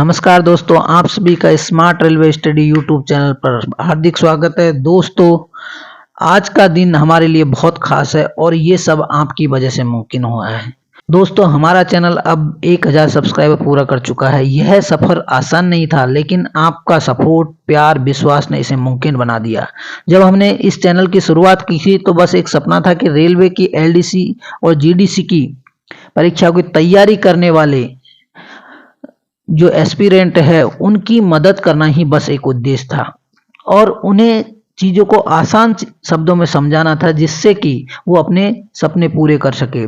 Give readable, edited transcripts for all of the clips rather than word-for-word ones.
नमस्कार दोस्तों, आप सभी का smart railway study YouTube channel पर हार्दिक स्वागत है। दोस्तों, आज का दिन हमारे लिए बहुत खास है और ये सब आपकी वजह से मुमकिन हुआ है। दोस्तों, हमारा चैनल अब 1000 सब्सक्राइबर पूरा कर चुका है। यह सफ़र आसान नहीं था, लेकिन आपका सपोर्ट, प्यार, विश्वास ने इसे मुमकिन बना दिया। जब हमने इस चैनल की शुरुआत की थी तो बस एक सपना था कि रेलवे की एलडीसी और जीडीसी की परीक्षा की तैयारी करने वाले जो एस्पिरेंट है उनकी मदद करना ही बस एक उद्देश्य था और उन्हें चीज़ों को आसान शब्दों में समझाना था जिससे कि वो अपने सपने पूरे कर सके।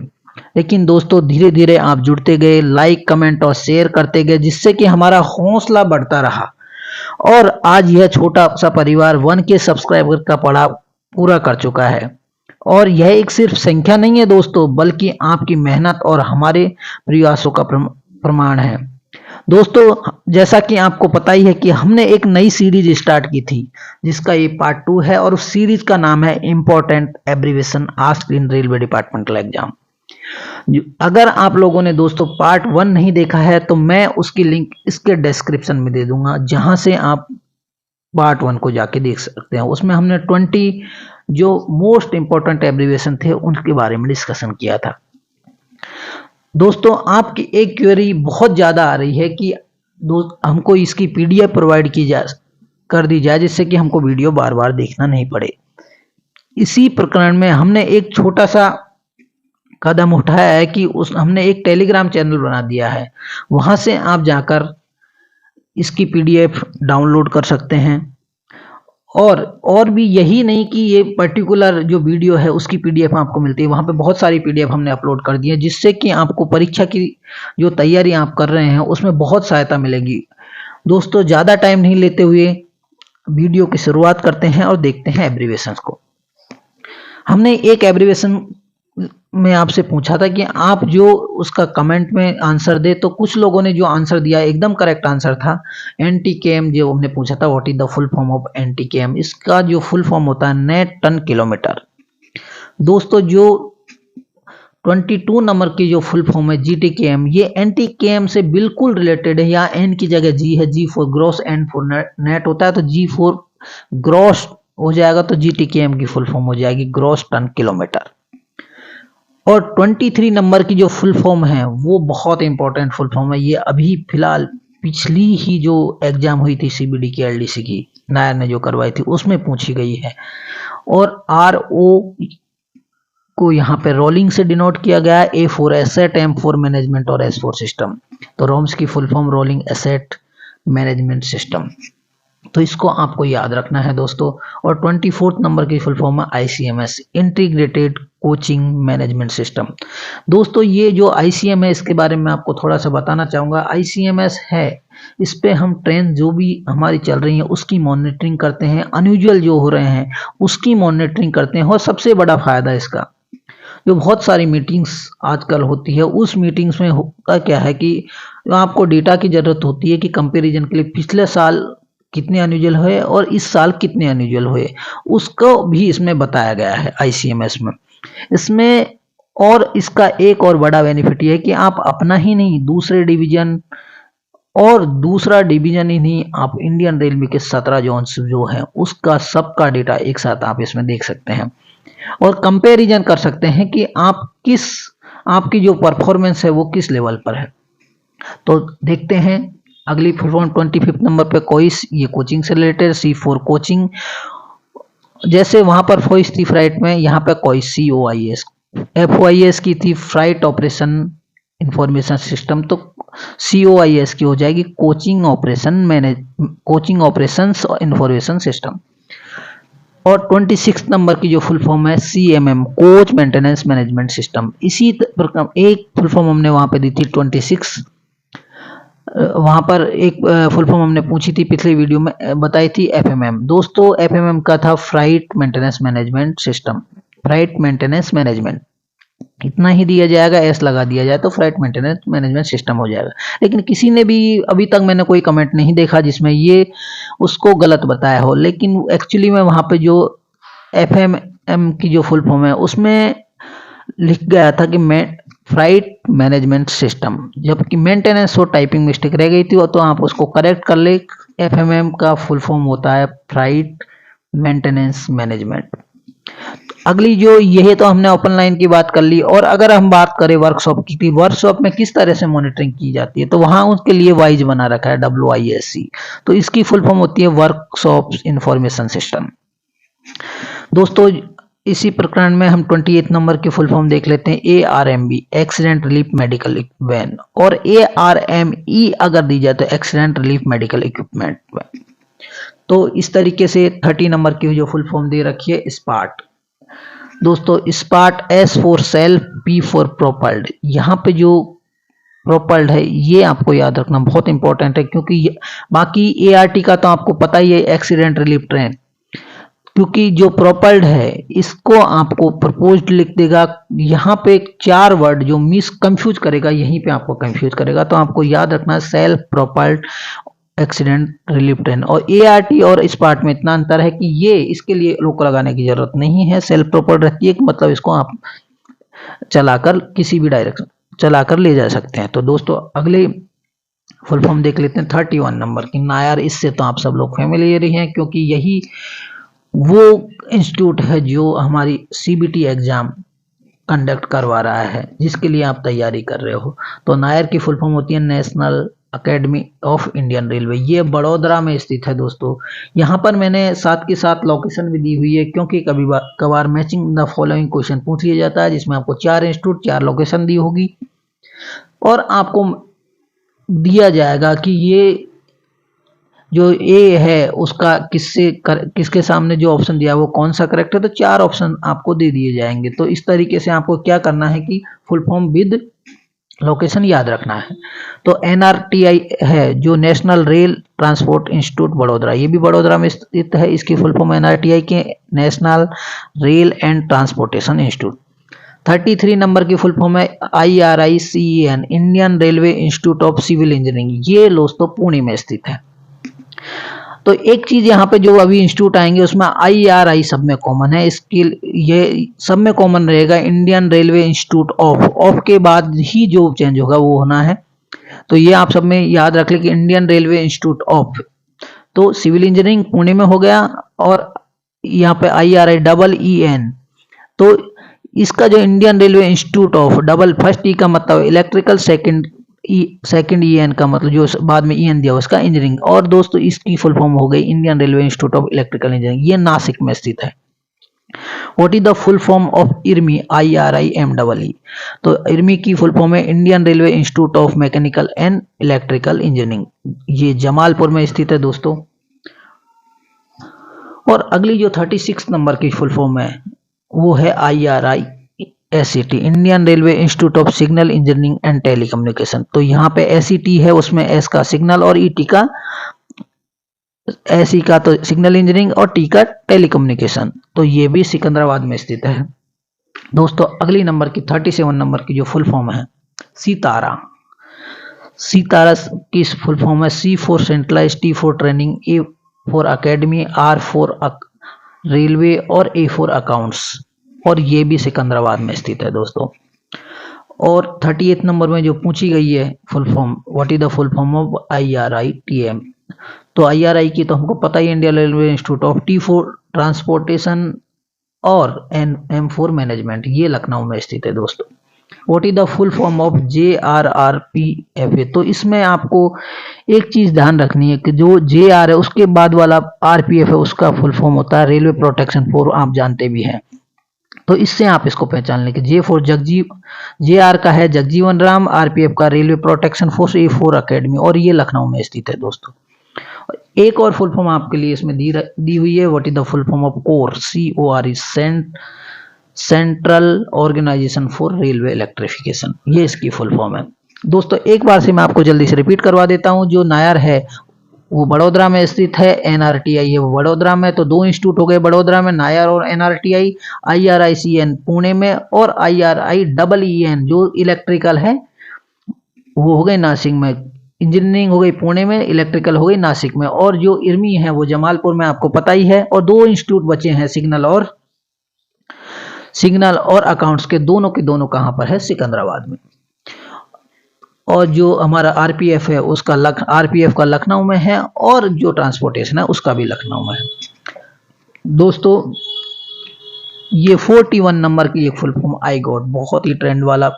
लेकिन दोस्तों, धीरे धीरे आप जुड़ते गए, लाइक, कमेंट और शेयर करते गए, जिससे कि हमारा हौसला बढ़ता रहा और आज यह छोटा सा परिवार 1K सब्सक्राइबर का पड़ाव पूरा कर चुका है। और यह एक सिर्फ संख्या नहीं है दोस्तों, बल्कि आपकी मेहनत और हमारे प्रयासों का प्रमाण है। दोस्तों, जैसा कि आपको पता ही है कि हमने एक नई सीरीज स्टार्ट की थी जिसका ये पार्ट 2 है और उस सीरीज का नाम है important abbreviation asked in railway departmental exam. अगर आप लोगों ने दोस्तों पार्ट 1 नहीं देखा है तो मैं उसकी लिंक इसके डिस्क्रिप्शन में दे दूंगा, जहां से आप पार्ट 1 को जाके देख सकते हैं। उसमें हमने 20 जो मोस्ट इंपॉर्टेंट एब्रीविएशन थे उनके बारे में डिस्कशन किया था। दोस्तों, आपकी एक क्वेरी बहुत ज़्यादा आ रही है कि हमको इसकी पीडीएफ प्रोवाइड कर दी जाए जिससे कि हमको वीडियो बार बार देखना नहीं पड़े। इसी प्रकरण में हमने एक छोटा सा कदम उठाया है कि हमने एक टेलीग्राम चैनल बना दिया है। वहां से आप जाकर इसकी पीडीएफ डाउनलोड कर सकते हैं और भी यही नहीं कि ये पर्टिकुलर जो वीडियो है उसकी पीडीएफ आपको मिलती है। वहाँ पे बहुत सारी पीडीएफ हमने अपलोड कर दी है जिससे कि आपको परीक्षा की जो तैयारी आप कर रहे हैं उसमें बहुत सहायता मिलेगी। दोस्तों, ज़्यादा टाइम नहीं लेते हुए वीडियो की शुरुआत करते हैं और देखते हैं एब्रीविएशन को। हमने एक एब्रीविएशन में आपसे पूछा था कि आप जो उसका कमेंट में आंसर दे, तो कुछ लोगों ने जो आंसर दिया एकदम करेक्ट आंसर था। NTKM जो हमने पूछा था, what is the full form of NTKM, इसका जो फुल फॉर्म होता है नेट टन किलोमीटर। दोस्तों, जो 22 नंबर की जो फुल फॉर्म है GTKM, ये NTKM से बिल्कुल रिलेटेड है। यहाँ N की जगह G है, G for gross, N for net होता है, तो G फॉर ग्रॉस हो जाएगा, तो GTKM की फुल फॉर्म हो जाएगी ग्रॉस टन किलोमीटर। और 23 नंबर की जो फुल फॉर्म है वो बहुत इंपॉर्टेंट फुल फॉर्म है। ये अभी फिलहाल पिछली ही जो एग्जाम हुई थी CBD की, LDC की, नायर ने जो करवाई थी, उसमें पूछी गई है। और RO को यहाँ पे रोलिंग से डिनोट किया गया है, A for asset, M for management और S फॉर सिस्टम। तो रोम्स की full form rolling asset management system, तो इसको आपको याद रखना है दोस्तों। और 24 नंबर की फुल फॉर्म है ICMS, integrated coaching management system. दोस्तों, ये जो ICM है इसके बारे में आपको थोड़ा सा बताना चाहूँगा। ICMS है, इस पे हम ट्रेन जो भी हमारी चल रही है उसकी मॉनिटरिंग करते हैं, अनयूजुअल जो हो रहे हैं उसकी मॉनिटरिंग करते हैं। और सबसे बड़ा फायदा इसका, जो बहुत सारी मीटिंग्स आजकल होती है, उस मीटिंग्स में होता क्या है कि आपको डेटा की ज़रूरत होती है कि कंपेरिजन के लिए पिछले साल कितने अनयूजुअल हुए और इस साल कितने अनयूजुअल हुए, उसको भी इसमें बताया गया है ICMS में। इसमें और इसका एक और बड़ा बेनिफिट ये है कि आप अपना ही नहीं, दूसरे डिवीजन और दूसरा डिवीजन ही नहीं, आप इंडियन रेलवे के 17 जोन्स जो हैं उसका सबका डेटा एक साथ आप इसमें देख सकते हैं और कंपैरिजन कर सकते हैं कि आपकी जो परफॉर्मेंस है वो किस लेवल पर है। तो देखते हैं अगली फुल फॉर्म 25 नंबर पे कोइस, ये कोचिंग से रिलेटेड। C फॉर कोचिंग, जैसे वहां पर फोइस थी फ्राइट में, यहाँ पे कोइस COIS। FOIS की थी फ्राइट ऑपरेशन इंफॉर्मेशन सिस्टम, तो COIS की हो जाएगी कोचिंग ऑपरेशंस इंफॉर्मेशन सिस्टम। और 26 नंबर की जो फुल फॉर्म है CMM, coach maintenance management system. इसी प्रकार एक फुल फॉर्म हमने वहां पे दी थी 26, वहां पर एक फुल फॉर्म हमने पूछी थी पिछली वीडियो में, बताई थी FMM। दोस्तों, FMM का था freight maintenance management system, freight maintenance management. इतना ही दिया जाएगा, S लगा दिया जाए तो फ्राइट मेंटेनेंस मैनेजमेंट सिस्टम हो जाएगा। लेकिन किसी ने भी अभी तक मैंने कोई कमेंट नहीं देखा जिसमें ये उसको गलत बताया हो। लेकिन एक्चुअली में वहां पे जो FMM की जो फुल फॉर्म है उसमें लिख गया था कि फ्लाइट मैनेजमेंट सिस्टम। जबकि मेंटेनेंस और टाइपिंग मिस्टेक रह गई थी तो आप उसको करेक्ट कर ले। एफएमएम का फुल फॉर्म होता है फ्लाइट मेंटेनेंस मैनेजमेंट। अगली जो यही तो हमने ओपन लाइन की बात कर ली। और अगर हम बात करें वर्कशॉप की, वर्कशॉप में किस तरह से मॉनिटरिंग की जाती है, तो वहां उसके लिए वाइज बना रखा है WISC। तो इसकी फुल फॉर्म होती है वर्कशॉप इंफॉर्मेशन सिस्टम। दोस्तों इसी प्रकरण में हम 28 नंबर की फुल फॉर्म देख लेते हैं। ARMB accident relief medical van, और ARME अगर दी जाए तो accident relief medical equipment van. तो इस तरीके से 30 नंबर की जो फुल फॉर्म दे रखी है स्पार्ट। दोस्तों SPART, S for self, P for propelled. यहाँ पे जो प्रोपल्ड है ये आपको याद रखना बहुत इंपॉर्टेंट है, क्योंकि बाकी ART का तो आपको पता ही है, एक्सीडेंट रिलीफ ट्रेन। क्योंकि जो प्रोपल्ड है इसको आपको प्रपोज्ड लिख देगा। यहाँ पे 4 वर्ड जो मिस कंफ्यूज करेगा, यहीं पे आपको कंफ्यूज करेगा। तो आपको याद रखना सेल्फ प्रोपल्ड एक्सीडेंट रिलीफ ट्रेन। और ART और स्पार्ट में इतना अंतर है कि ये इसके लिए लोको लगाने की जरूरत नहीं है। सेल्फ प्रोपल्ड रहती है, मतलब इसको आप चलाकर किसी भी डायरेक्शन चलाकर ले जा सकते हैं। तो दोस्तों अगले फुल फॉर्म देख लेते हैं 31 नंबर की नायर। इससे तो आप सब लोग फैमिलियर ही हैं, क्योंकि यही वो इंस्टीट्यूट है जो हमारी CBT एग्जाम कंडक्ट करवा रहा है, जिसके लिए आप तैयारी कर रहे हो। तो नायर की फुल फॉर्म होती है national academy of Indian railway. ये बड़ोदरा में स्थित है दोस्तों। यहाँ पर मैंने साथ के साथ लोकेशन भी दी हुई है, क्योंकि कभी कभार मैचिंग द फॉलोइंग क्वेश्चन पूछ लिया जाता है, जिसमें आपको 4 इंस्टीट्यूट 4 लोकेशन दी होगी, और आपको दिया जाएगा कि ये जो ए है उसका किसके सामने जो ऑप्शन दिया वो कौन सा करेक्ट है। तो 4 ऑप्शन आपको दे दिए जाएंगे। तो इस तरीके से आपको क्या करना है कि फुल फॉर्म विद लोकेशन याद रखना है। तो NRTI है जो National Rail Transport Institute Vadodara, ये भी बड़ोदरा में स्थित है। इसकी फुल फॉर्म NRTI के National Rail and Transportation Institute. 33 number की फुल फॉर्म है IRICEN Indian railway institute of Civil Engineering. ये दोस्तों पुणे में स्थित है। तो एक चीज यहाँ पे जो अभी इंस्टीट्यूट आएंगे उसमें IRI सब में कॉमन है। इसके ये सब में कॉमन रहेगा इंडियन रेलवे इंस्टीट्यूट ऑफ के बाद ही जो चेंज होगा वो होना है। तो ये आप सब में याद रख ले कि इंडियन रेलवे इंस्टीट्यूट ऑफ, तो सिविल इंजीनियरिंग पुणे में हो गया। और यहाँ पे IRIEEN, तो इसका जो Indian railway institute of double first E का मतलब इलेक्ट्रिकल, सेकंड EN का मतलब जो बाद में EN दिया उसका इंजीनियरिंग। और दोस्तों इसकी फुल फॉर्म हो गई Indian railway institute of electrical engineering. ये नासिक में स्थित है। What is the full form of IRMI IRIMEE? तो IRMI की फुल फॉर्म है Indian railway institute of mechanical and electrical engineering. ये जमालपुर में स्थित है दोस्तों। और अगली जो 36 नंबर की फुल फॉर्म है वो है IRISET Indian railway institute of signal engineering and telecommunication. तो यहाँ पे SET है, उसमें S का सिग्नल और ET का SE का तो सिग्नल इंजीनियरिंग और T का टेलीकम्युनिकेशन। तो ये भी सिकंदराबाद में स्थित है। दोस्तों अगली नंबर की 37 नंबर की जो फुल फॉर्म है सितारा। सितारा की फुल फॉर्म है C for centralise, T for training, A for academy, R for railway और A फॉर अकाउंट्स। और ये भी सिकंदराबाद में स्थित है दोस्तों। और 38 नंबर में जो पूछी गई है full form, what is the full form of IRITM? तो IRI की तो हमको पता ही, Indian railway institute of, T for transportation और M फॉर मैनेजमेंट। ये लखनऊ में स्थित है दोस्तों। What is the full form of JRRPFA? तो इसमें आपको एक चीज ध्यान रखनी है कि जो JR है उसके बाद वाला RPF है उसका फुल फॉर्म होता है रेलवे प्रोटेक्शन फोर्स, आप जानते भी हैं। तो इससे आप इसको पहचान लें कि JR का है जगजीवन राम, RPF का railway protection force, A for academy, और ये लखनऊ में स्थित है दोस्तों। एक और फुल फॉर्म आपके लिए इसमें दी हुई है, what is the full form of core? CORE Central Organisation for Railway Electrification. ये इसकी फुल फॉर्म है दोस्तों। एक बार से मैं आपको जल्दी से रिपीट करवा देता हूँ। जो नायर है वो बड़ोदरा में स्थित है, NRTI है वो बड़ोदरा में। तो 2 इंस्टीट्यूट हो गए बड़ोदरा में, नायर और NRTI। IRICN पुणे में, और IRIEEN जो इलेक्ट्रिकल है वो हो गए नासिक में। इंजीनियरिंग हो गई पुणे में, इलेक्ट्रिकल हो गई नासिक में। और जो IRMI है वो जमालपुर में, आपको पता ही है। और 2 इंस्टीट्यूट बचे हैं, सिग्नल और सिग्नल और अकाउंट्स के दोनों कहाँ पर है, सिकंदराबाद में। और जो हमारा आरपीएफ है उसका आरपीएफ का लखनऊ में है, और जो ट्रांसपोर्टेशन है उसका भी लखनऊ में है। दोस्तों ये 41 नंबर की एक फुल फॉर्म आई गॉट, बहुत ही ट्रेंड वाला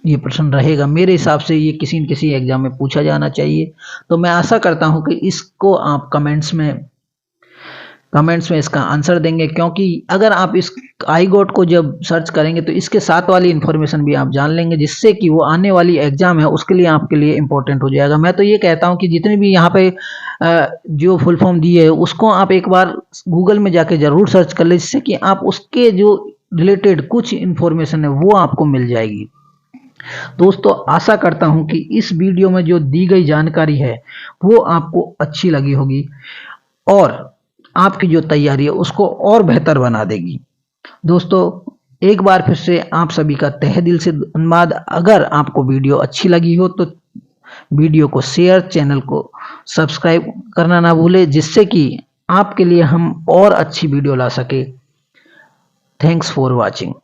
ये प्रश्न रहेगा। मेरे हिसाब से ये किसी न किसी एग्जाम में पूछा जाना चाहिए। तो मैं आशा करता हूं कि इसको आप कमेंट्स में इसका आंसर देंगे, क्योंकि अगर आप इस आई गॉट को जब सर्च करेंगे तो इसके साथ वाली इन्फॉर्मेशन भी आप जान लेंगे, जिससे कि वो आने वाली एग्जाम है उसके लिए आपके लिए इम्पोर्टेंट हो जाएगा। मैं तो ये कहता हूं कि जितनी भी यहाँ पे जो फुल फॉर्म दी है उसको आप एक बार गूगल में जाके जरूर सर्च कर ले, जिससे कि आप उसके जो रिलेटेड कुछ इन्फॉर्मेशन है वो आपको मिल जाएगी। दोस्तों आशा करता हूं कि इस वीडियो में जो दी गई जानकारी है वो आपको अच्छी लगी होगी और आपकी जो तैयारी है उसको और बेहतर बना देगी। दोस्तों एक बार फिर से आप सभी का तहे दिल से धन्यवाद। अगर आपको वीडियो अच्छी लगी हो तो वीडियो को शेयर, चैनल को सब्सक्राइब करना ना भूले, जिससे कि आपके लिए हम और अच्छी वीडियो ला सके। Thanks for watching.